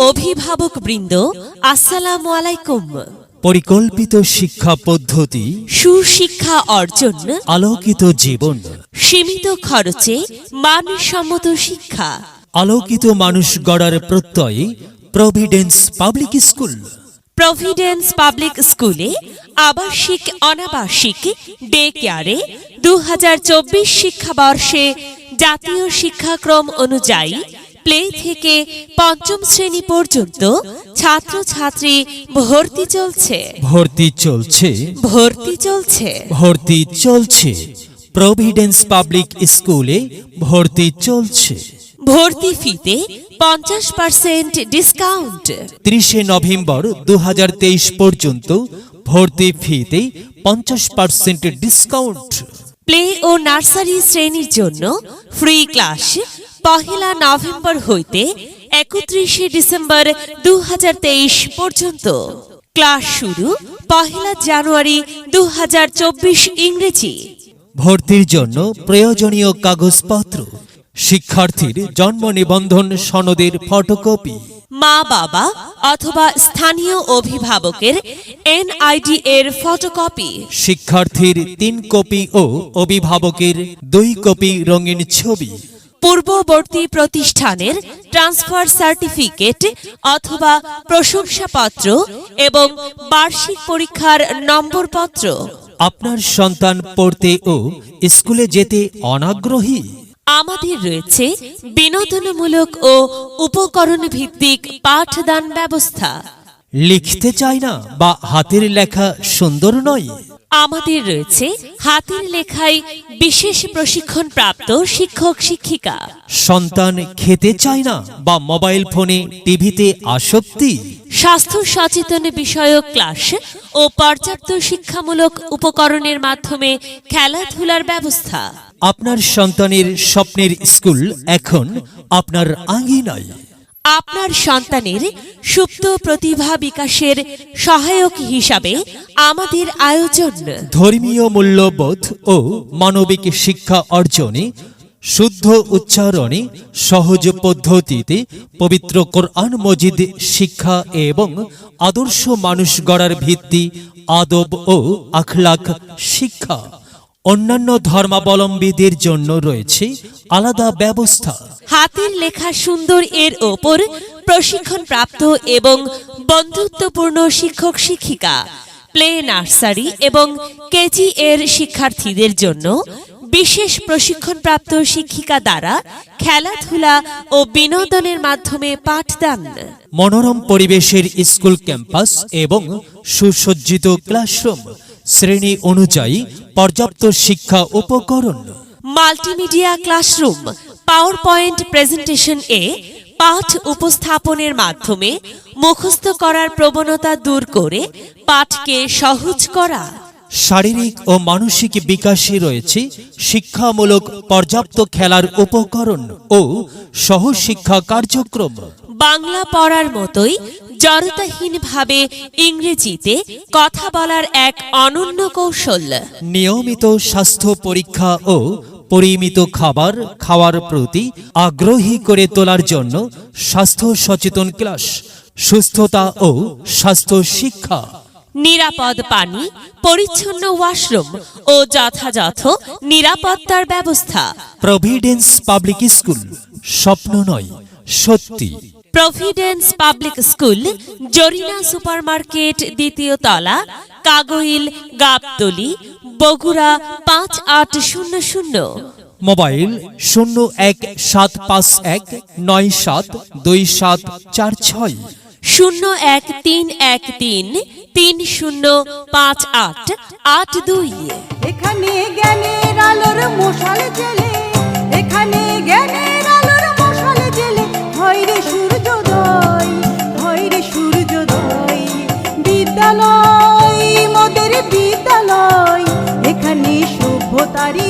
অভিভাবকবৃন্দ, আসসালামু আলাইকুম। পরিকল্পিত শিক্ষা পদ্ধতি, সুশিক্ষা অর্জন, আলোকিত জীবন, সীমিত খরচে মানসম্মত শিক্ষা, আলোকিত মানুষ গড়ার প্রত্যয়ে Providence Public School. Providence Public স্কুলে আবাসিক অনাবাসিক ডে কেয়ারে 2024 শিক্ষাবর্ষে জাতীয় শিক্ষাক্রম অনুযায়ী প্লে থেকে পঞ্চম শ্রেণী পর্যন্ত ছাত্রছাত্রী ভর্তি চলছে। প্রভিডেন্স পাবলিক স্কুলে ভর্তি চলছে। ভর্তি ফিতে 50% ডিসকাউন্ট। 30 নভেম্বর 2023 পর্যন্ত ভর্তি ফিতে 50% ডিসকাউন্ট। প্লে ও নার্সারি শ্রেণীর জন্য ফ্রি ক্লাস 1 নভেম্বর হইতে 31 ডিসেম্বর 2023 পর্যন্ত। ক্লাস শুরু 1 জানুয়ারি 2024 ইংরেজি। ভর্তির জন্য প্রয়োজনীয় কাগজপত্র: শিক্ষার্থীর জন্ম নিবন্ধন সনদের ফটোকপি, মা বাবা অথবা স্থানীয় অভিভাবকের NID এর ফটোকপি, শিক্ষার্থীর 3 কপি ও অভিভাবকের 2 কপি রঙিন ছবি, পূর্ববর্তী প্রতিষ্ঠানের ট্রান্সফার সার্টিফিকেট অথবা প্রশংসাপত্র এবং বার্ষিক পরীক্ষার নম্বরপত্র। আপনার সন্তান পড়তে ও স্কুলে যেতে অনাগ্রহী? আমাদের রয়েছে বিনোদনমূলক ও উপকরণ ভিত্তিক পাঠদান ব্যবস্থা। লিখতে চায় না বা হাতের লেখা সুন্দর নয়? আমাদের রয়েছে হাতের লেখায় বিশেষ প্রশিক্ষণ প্রাপ্ত শিক্ষক শিক্ষিকা। সন্তান খেতে চায় না বা মোবাইল ফোনে টিভিতে আসক্তি? স্বাস্থ্য সচেতন বিষয়ক ক্লাস ও পর্যাপ্ত শিক্ষামূলক উপকরণের মাধ্যমে খেলাধুলার ব্যবস্থা। আপনার সন্তানের স্বপ্নের স্কুল এখন আপনার আঙ্গিনায়। আপনার সন্তানের সুপ্ত প্রতিভা বিকাশের সহায়ক হিসাবে আমাদের আয়োজন। ধর্মীয় মূল্যবোধ ও মানবিক শিক্ষা অর্জনে, শুদ্ধ উচ্চারণে, সহজ পদ্ধতিতে পবিত্র কোরআন মজিদ শিক্ষা এবং আদর্শ মানুষ গড়ার ভিত্তি আদব ও আখলাক শিক্ষা। অন্যান্য ধর্মাবলম্বীদের জন্য রয়েছে আলাদা ব্যবস্থা। হাতের লেখা সুন্দর এর ওপর প্রশিক্ষণ প্রাপ্ত এবং বন্ধুত্বপূর্ণ শিক্ষক শিক্ষিকা। প্লে, নার্সারি এবং কেজি এর শিক্ষার্থীদের জন্য বিশেষ প্রশিক্ষণপ্রাপ্ত শিক্ষিকা দ্বারা খেলাধুলা ও বিনোদনের মাধ্যমে পাঠদান। মনোরম পরিবেশের স্কুল ক্যাম্পাস এবং সুসজ্জিত ক্লাসরুম, শ্রেণী অনুযায়ী পর্যাপ্ত শিক্ষা উপকরণ, multimedia classroom, PowerPoint presentation এ পাঠ উপস্থাপনের মাধ্যমে মুখস্থ করার প্রবণতা দূর করে পাঠকে সহজ করা। শারীরিক ও মানসিক বিকাশে রয়েছে শিক্ষামূলক পর্যাপ্ত খেলার উপকরণ ও সহশিক্ষা কার্যক্রম। বাংলা পড়ার মতোই জড়তাহীনভাবে ইংরেজিতে কথা বলার এক অনন্য কৌশল। নিয়মিত স্বাস্থ্য পরীক্ষা ও পরিমিত খাবার খাওয়ার প্রতি আগ্রহী করে তোলার জন্য স্বাস্থ্য সচেতন ক্লাস, সুস্থতা ও স্বাস্থ্য শিক্ষা। নিরাপদ পানি, পরিচ্ছন্ন ওয়াশরুম ও যথাযথ নিরাপত্তার ব্যবস্থা। প্রভিডেন্স পাবলিক স্কুল স্বপ্ন নয়, সত্যি। Providence Public School, Jorina supermarket, 2য় তলা, কাগইল, গাবতলী, বগুড়া 5800। মোবাইল 0175197274 01313305882। এখানে জ্ঞানের আলোর মশাল জ্বেলে, এখানে জ্ঞানের আলোর মশাল জ্বেলে, হয় রে সূর্যোদয়, হয় রে সূর্যোদয়। বিদ্যালয় মোদের বিদ্যালয়, এখানে সভ্যতারই